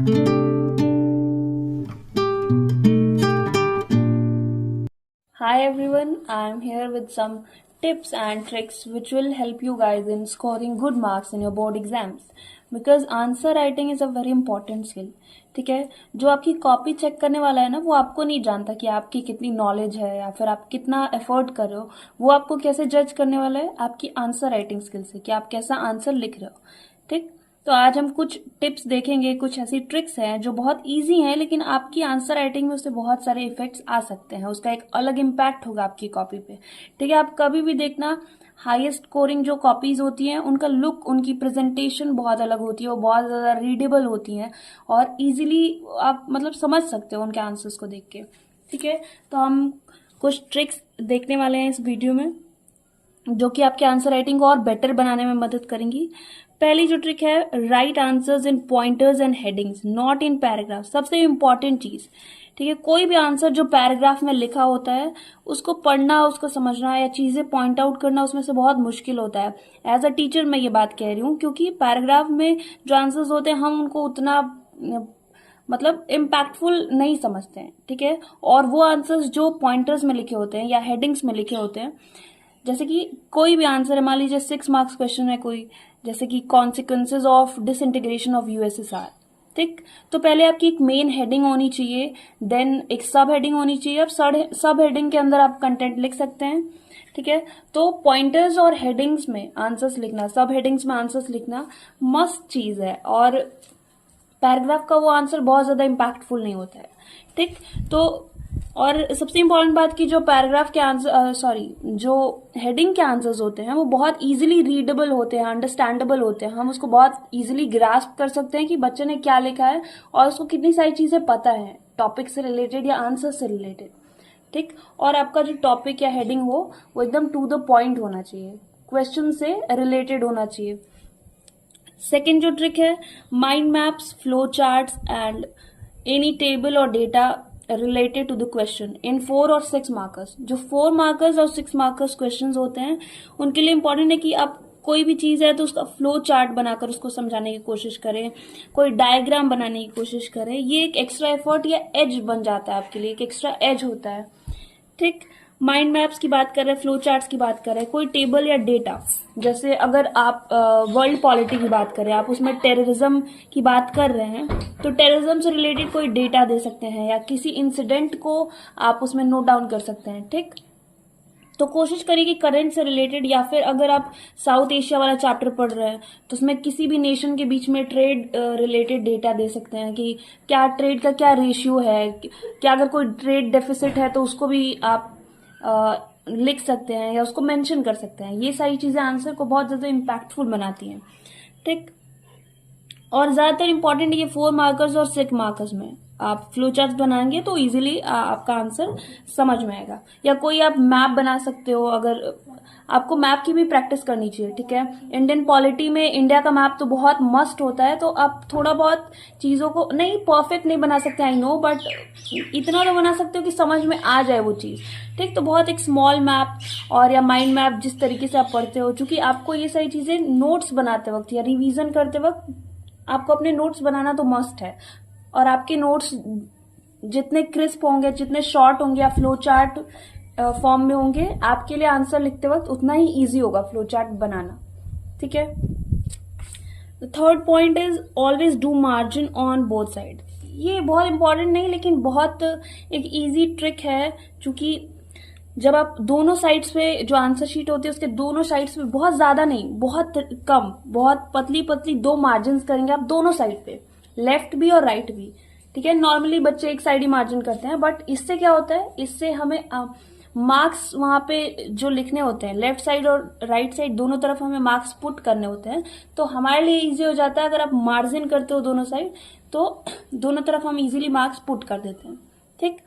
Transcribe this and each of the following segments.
Hi everyone, I am here with some tips and tricks which will help you guys in scoring good marks in your board exams. Because answer writing is a very important skill. ठीक है, जो आपकी copy check करने वाला है ना, वो आपको नहीं जानता कि आपकी कितनी नॉलेज है या फिर आप कितना एफर्ट कर रहे हो. वो आपको कैसे जज करने वाला है? आपकी आंसर राइटिंग स्किल से, कि आप कैसा आंसर लिख रहे हो. ठीक, तो आज हम कुछ टिप्स देखेंगे, कुछ ऐसी ट्रिक्स हैं जो बहुत इजी हैं, लेकिन आपकी आंसर राइटिंग में उससे बहुत सारे इफेक्ट्स आ सकते हैं. उसका एक अलग इम्पैक्ट होगा आपकी कॉपी पे. ठीक है, आप कभी भी देखना, हाईएस्ट स्कोरिंग जो कॉपीज होती हैं उनका लुक, उनकी प्रेजेंटेशन बहुत अलग होती है, वो बहुत ज़्यादा रीडेबल होती हैं और इजीली आप मतलब समझ सकते हो उनके आंसर्स को देख के. ठीक है, तो हम कुछ ट्रिक्स देखने वाले हैं इस वीडियो में जो कि आपके आंसर राइटिंग को और बेटर बनाने में मदद करेंगी. पहली जो ट्रिक है, right answers in pointers and headings, not in paragraph. सबसे इंपॉर्टेंट चीज. ठीक है, कोई भी आंसर जो पैराग्राफ में लिखा होता है उसको पढ़ना, उसको समझना या चीजें पॉइंट आउट करना उसमें से बहुत मुश्किल होता है. एज अ टीचर मैं ये बात कह रही हूँ, क्योंकि पैराग्राफ में जो आंसर्स होते हैं हम उनको उतना मतलब इम्पैक्टफुल नहीं समझते हैं. ठीक है, और वो आंसर्स जो पॉइंटर्स में लिखे होते हैं या हेडिंग्स में लिखे होते हैं, जैसे कि कोई भी आंसर है, मान लीजिए 6 मार्क्स क्वेश्चन है कोई, जैसे कि consequences of disintegration of USSR. ठीक, तो पहले आपकी एक मेन हेडिंग होनी चाहिए, देन एक सब हेडिंग होनी चाहिए. अब सब हेडिंग के अंदर आप कंटेंट लिख सकते हैं. ठीक है, तो पॉइंटर्स और हेडिंग्स में आंसर्स लिखना, सब हेडिंग्स में आंसर्स लिखना मस्त चीज है, और पैराग्राफ का वो आंसर बहुत ज्यादा इम्पैक्टफुल नहीं होता है. ठीक, तो और सबसे इम्पोर्टेंट बात की जो पैराग्राफ के आंसर जो हेडिंग के आंसर्स होते हैं वो बहुत इजीली रीडेबल होते हैं, अंडरस्टैंडेबल होते हैं. हम उसको बहुत इजीली ग्रास्प कर सकते हैं कि बच्चे ने क्या लिखा है और उसको कितनी सारी चीजें पता है टॉपिक से रिलेटेड या आंसर से रिलेटेड. ठीक, और आपका जो टॉपिक या हेडिंग हो वो एकदम टू द पॉइंट होना चाहिए, क्वेश्चन से रिलेटेड होना चाहिए. सेकेंड जो ट्रिक है, mind maps, flow charts and any table और data related to the question in 4 और 6 मार्कर्स. जो 4 मार्कर्स और 6 मार्कर्स क्वेश्चंस होते हैं उनके लिए इंपॉर्टेंट है कि आप कोई भी चीज है तो उसका फ्लो चार्ट बनाकर उसको समझाने की कोशिश करें, कोई डायग्राम बनाने की कोशिश करें. ये एक एक्स्ट्रा एफर्ट या एज बन जाता है आपके लिए, एक एक्स्ट्रा एज होता है. ठीक, माइंड मैप्स की बात कर रहे हैं, फ्लो चार्ट्स की बात कर रहे हैं, कोई टेबल या डेटा, जैसे अगर आप वर्ल्ड पॉलिटी की बात करें, आप उसमें टेररिज्म की बात कर रहे हैं, तो टेररिज्म से रिलेटेड कोई डेटा दे सकते हैं या किसी इंसिडेंट को आप उसमें नोट डाउन कर सकते हैं. ठीक, तो कोशिश करिए कि करंट से रिलेटेड, या फिर अगर आप साउथ एशिया वाला चैप्टर पढ़ रहे हैं तो उसमें किसी भी नेशन के बीच में ट्रेड रिलेटेड डेटा दे सकते हैं कि क्या ट्रेड का क्या रेशियो है, क्या अगर कोई ट्रेड डेफिसिट है तो उसको भी आप लिख सकते हैं या उसको मेंशन कर सकते हैं. ये सारी चीजें आंसर को बहुत ज्यादा इम्पैक्टफुल बनाती हैं. ठीक, और ज्यादातर इंपॉर्टेंट ये 4 मार्कर्स और 6 मार्कर्स में आप फ्लो चार्ट बनाएंगे तो इजीली आपका आंसर समझ में आएगा. या कोई आप मैप बना सकते हो, अगर आपको मैप की भी प्रैक्टिस करनी चाहिए. ठीक है, इंडियन पॉलिटी में इंडिया का मैप तो बहुत मस्ट होता है, तो आप थोड़ा बहुत चीजों को नहीं परफेक्ट नहीं बना सकते, आई नो, बट इतना तो बना सकते हो कि समझ में आ जाए वो चीज. ठीक, तो बहुत एक स्मॉल मैप और या माइंड मैप जिस तरीके से आप पढ़ते हो, चूंकि आपको ये सारी चीजें नोट्स बनाते वक्त या रिवीजन करते वक्त आपको अपने नोट्स बनाना तो मस्ट है. और आपके नोट्स जितने क्रिस्प होंगे, जितने शॉर्ट होंगे या फ्लो चार्ट फॉर्म में होंगे, आपके लिए आंसर लिखते वक्त उतना ही इजी होगा फ्लो चार्ट बनाना. ठीक है, third point is always do margin on both side. ये बहुत इंपॉर्टेंट नहीं लेकिन बहुत एक इजी ट्रिक है, क्योंकि जब आप दोनों साइड्स पे जो आंसर शीट होती है उसके दोनों साइड्स पे बहुत ज्यादा नहीं, बहुत कम, बहुत पतली पतली 2 मार्जिन करेंगे आप दोनों साइड पे, लेफ्ट भी और राइट भी. ठीक है, नॉर्मली बच्चे एक साइड ही मार्जिन करते हैं, बट इससे क्या होता है, इससे हमें मार्क्स वहां पे जो लिखने होते हैं लेफ्ट साइड और राइट साइड दोनों तरफ हमें मार्क्स पुट करने होते हैं, तो हमारे लिए इजी हो जाता है. अगर आप मार्जिन करते हो दोनों साइड तो दोनों तरफ हम इजीली मार्क्स पुट कर देते हैं. ठीक,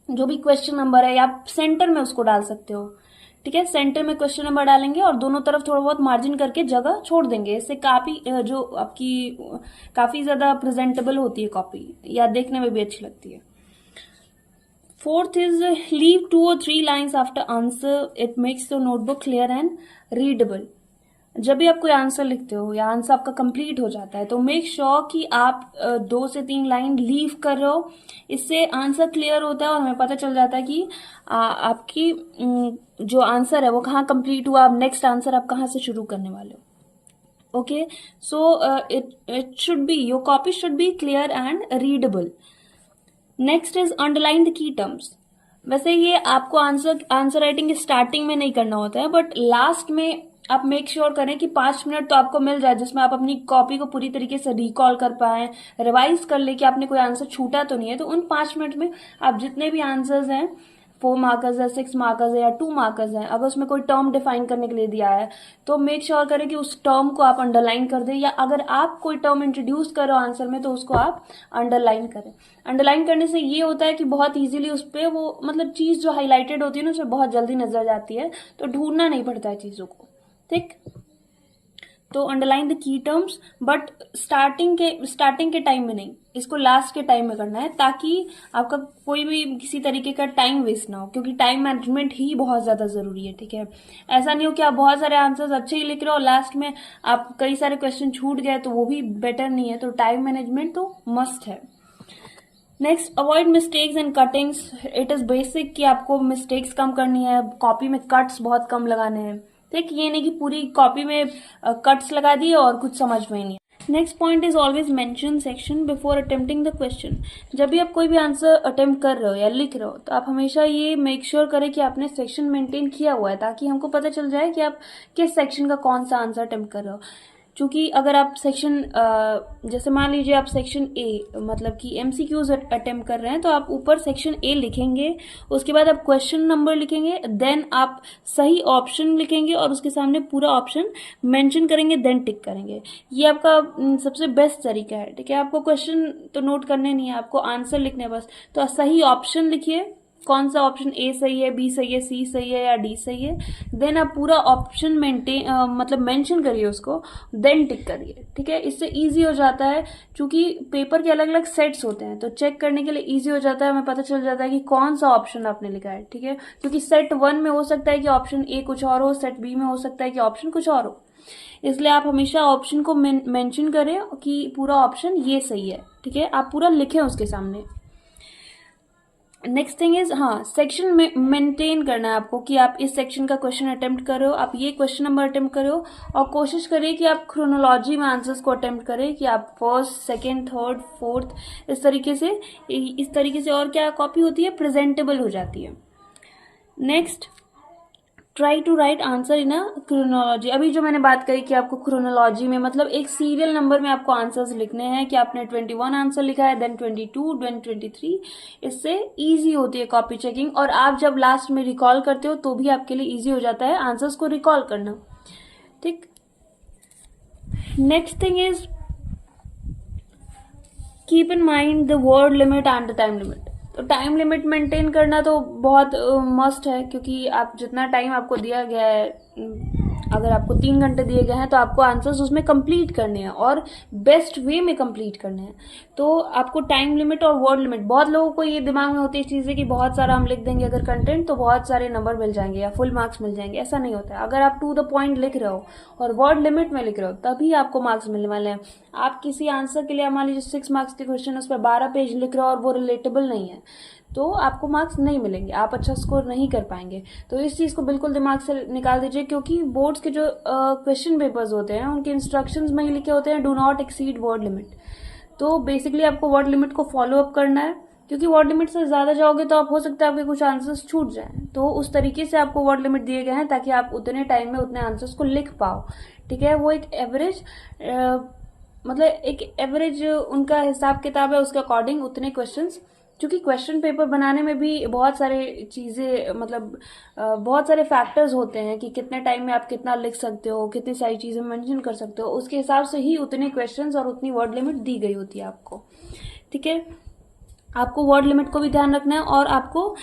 जो भी क्वेश्चन नंबर है आप सेंटर में उसको डाल सकते हो. ठीक है, सेंटर में क्वेश्चन नंबर डालेंगे और दोनों तरफ थोड़ा बहुत मार्जिन करके जगह छोड़ देंगे. इससे काफी जो आपकी काफी ज्यादा प्रेजेंटेबल होती है कॉपी, या देखने में भी अच्छी लगती है. Fourth is leave 2 or 3 lines after answer, it makes your notebook clear and readable. जब भी आप कोई आंसर लिखते हो या आंसर आपका कंप्लीट हो जाता है तो मेक श्योर कि आप 2 से 3 लाइन लीव कर रहे हो। इससे आंसर क्लियर होता है और हमें पता चल जाता है कि आपकी जो आंसर है वो कहाँ कंप्लीट हुआ, आप नेक्स्ट आंसर आप कहाँ से शुरू करने वाले हो। Okay, so it should be, your copy should be clear and readable. Next is underline the key terms. वैसे ये आपको आंसर राइटिंग स्टार्टिंग में नहीं करना होता है, बट लास्ट में आप मेक श्योर करें कि 5 मिनट तो आपको मिल जाए जिसमें आप अपनी कॉपी को पूरी तरीके से रिकॉल कर पाए, रिवाइज कर ले कि आपने कोई आंसर छूटा तो नहीं है। तो उन 5 मिनट में आप जितने भी आंसर्स हैं, 4 मार्कर्स है, 6 मार्कर्स है या 2 मार्कर्स है, अगर उसमें कोई टर्म डिफाइन करने के लिए दिया है तो मेक श्योर करें कि उस टर्म को आप अंडरलाइन कर दें, या अगर आप कोई टर्म इंट्रोड्यूस कर रहे हो आंसर में तो उसको आप अंडरलाइन करें। अंडरलाइन करने से ये होता है कि बहुत इजीली उस पर वो मतलब चीज जो हाईलाइटेड होती है ना उसमें बहुत जल्दी नजर जाती है, तो ढूंढना नहीं पड़ता है चीजों को। ठीक, तो underline the key terms, but starting के टाइम में नहीं, इसको लास्ट के टाइम में करना है ताकि आपका कोई भी किसी तरीके का टाइम वेस्ट ना हो, क्योंकि टाइम मैनेजमेंट ही बहुत ज्यादा जरूरी है। ठीक है, ऐसा नहीं हो कि आप बहुत सारे आंसर्स अच्छे ही लिख रहे हो, लास्ट में आप कई सारे क्वेश्चन छूट गए तो वो भी बेटर नहीं है। तो टाइम मैनेजमेंट तो मस्ट है। Next, avoid mistakes and cuttings. It is basic कि आपको मिस्टेक्स कम करनी है, कॉपी में कट्स बहुत कम लगाने हैं। ठीक, ये नहीं कि पूरी कॉपी में कट्स लगा दिए और कुछ समझ में ही नहीं। Next point is always mention section before attempting the question. जब भी आप कोई भी आंसर अटेम्प्ट कर रहे हो या लिख रहे हो तो आप हमेशा ये मेक श्योर करें कि आपने सेक्शन मेंटेन किया हुआ है, ताकि हमको पता चल जाए कि आप किस सेक्शन का कौन सा आंसर अटेम्प्ट कर रहे हो। क्योंकि अगर आप सेक्शन जैसे मान लीजिए आप सेक्शन ए मतलब कि एमसीक्यूज अटेम्प्ट कर रहे हैं तो आप ऊपर सेक्शन ए लिखेंगे, उसके बाद आप क्वेश्चन नंबर लिखेंगे, देन आप सही ऑप्शन लिखेंगे और उसके सामने पूरा ऑप्शन मेंशन करेंगे, देन टिक करेंगे। ये आपका सबसे बेस्ट तरीका है। ठीक है, आपको क्वेश्चन तो नोट करने नहीं है, आपको आंसर लिखने हैं बस। तो सही ऑप्शन लिखिए, कौन सा ऑप्शन ए सही है, बी सही है, सी सही है या डी सही है, देन आप पूरा ऑप्शन मतलब मेंशन करिए उसको, देन टिक करिए। ठीक है, इससे इजी हो जाता है, क्योंकि पेपर के अलग अलग सेट्स होते हैं तो चेक करने के लिए इजी हो जाता है, हमें पता चल जाता है कि कौन सा ऑप्शन आपने लिखा है। ठीक है, क्योंकि सेट 1 में हो सकता है कि ऑप्शन ए कुछ और हो, सेट बी में हो सकता है कि ऑप्शन कुछ और हो, इसलिए आप हमेशा ऑप्शन को मेंशन करें कि पूरा ऑप्शन ये सही है। ठीक है, आप पूरा लिखें उसके सामने। नेक्स्ट थिंग इज, हाँ, सेक्शन में मेंटेन करना है आपको कि आप इस सेक्शन का क्वेश्चन अटेम्प्ट कर रहे हो, आप ये क्वेश्चन नंबर अटेम्प्ट कर रहे हो, और कोशिश करिए कि आप क्रोनोलॉजी में आंसर्स को अटेम्प्ट करें कि आप फर्स्ट, सेकंड, थर्ड, फोर्थ, इस तरीके से और क्या कॉपी होती है, प्रेजेंटेबल हो जाती है। Next, try to write answer in a chronology. अभी जो मैंने बात करी कि आपको क्रोनोलॉजी में मतलब एक सीरियल नंबर में आपको आंसर्स लिखने हैं कि आपने 21 आंसर लिखा है, देन 22, देन 23। इससे इजी होती है कॉपी चेकिंग, और आप जब लास्ट में रिकॉल करते हो तो भी आपके लिए इजी हो जाता है आंसर्स को रिकॉल करना। ठीक, next thing is keep in mind the word limit and the time limit. तो टाइम लिमिट मेंटेन करना तो बहुत मस्ट है, क्योंकि आप जितना टाइम आपको दिया गया है, अगर आपको 3 घंटे दिए गए हैं तो आपको आंसर्स उसमें कंप्लीट करने हैं और बेस्ट वे में कंप्लीट करने हैं। तो आपको टाइम लिमिट और वर्ड लिमिट, बहुत लोगों को ये दिमाग में होती है चीजें कि बहुत सारा हम लिख देंगे अगर कंटेंट तो बहुत सारे नंबर मिल जाएंगे या फुल मार्क्स मिल जाएंगे, ऐसा नहीं होता है। अगर आप टू द पॉइंट लिख रहे हो और वर्ड लिमिट में लिख रहे हो तभी आपको मार्क्स मिलने वाले हैं। आप किसी आंसर के लिए मान लीजिए 6 मार्क्स के क्वेश्चन उस पर 12 पेज लिख रहे हो और वो रिलेटेबल नहीं है तो आपको मार्क्स नहीं मिलेंगे, आप अच्छा स्कोर नहीं कर पाएंगे। तो इस चीज को बिल्कुल दिमाग से निकाल दीजिए, क्योंकि बोर्ड्स के जो क्वेश्चन पेपर्स होते हैं उनके इंस्ट्रक्शंस में ही लिखे होते हैं do not exceed word limit. तो बेसिकली आपको वर्ड लिमिट को फॉलो अप करना है, क्योंकि वर्ड लिमिट से ज्यादा जाओगे तो आप हो सकता है आपके कुछ आंसर्स छूट जाएं। तो उस तरीके से आपको वर्ड लिमिट दिए गए हैं ताकि आप उतने टाइम में उतने आंसर्स को लिख पाओ। ठीक है, वो एक एवरेज मतलब एक एवरेज उनका हिसाब किताब है, उसके अकॉर्डिंग उतने क्वेश्चंस, क्योंकि क्वेश्चन पेपर बनाने में भी बहुत सारे चीजें मतलब बहुत सारे फैक्टर्स होते हैं कि कितने टाइम में आप कितना लिख सकते हो, कितनी सारी चीजें मेंशन कर सकते हो, उसके हिसाब से ही उतने क्वेश्चंस और उतनी वर्ड लिमिट दी गई होती है आपको। ठीक है, आपको वर्ड लिमिट को भी ध्यान रखना है और आपको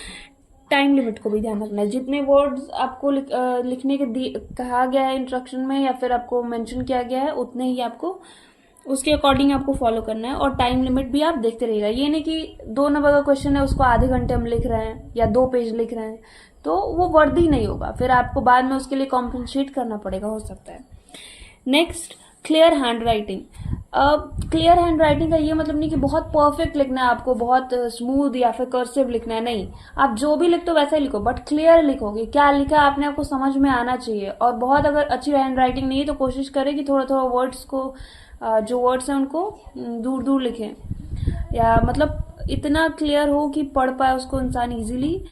टाइम लिमिट को भी ध्यान रखना है। जितने वर्ड्स आपको लिखने के कहा गया है इंस्ट्रक्शन में या फिर आपको मेंशन किया गया है उतने ही आपको उसके अकॉर्डिंग आपको फॉलो करना है, और टाइम लिमिट भी आप देखते रहिएगा। ये नहीं कि 2 नंबर का क्वेश्चन है उसको आधे घंटे हम लिख रहे हैं या 2 पेज लिख रहे हैं तो वो वर्दी नहीं होगा, फिर आपको बाद में उसके लिए कॉम्पनसेट करना पड़ेगा, हो सकता है। Next, clear hand writing. Clear hand writing का ये मतलब नहीं कि बहुत परफेक्ट लिखना है आपको, बहुत स्मूथ या फिर कर्सिव लिखना है, नहीं। आप जो भी लिखते हो वैसा ही लिखो, बट क्लियर लिखोगे, क्या लिखा है आपने आपको समझ में आना चाहिए। और बहुत अगर अच्छी हैंड राइटिंग नहीं है तो कोशिश करें कि थोड़ा थोड़ा वर्ड्स को, जो वर्ड्स हैं उनको दूर दूर लिखें, या मतलब इतना क्लियर हो कि पढ़ पाए उसको इंसान इजीली।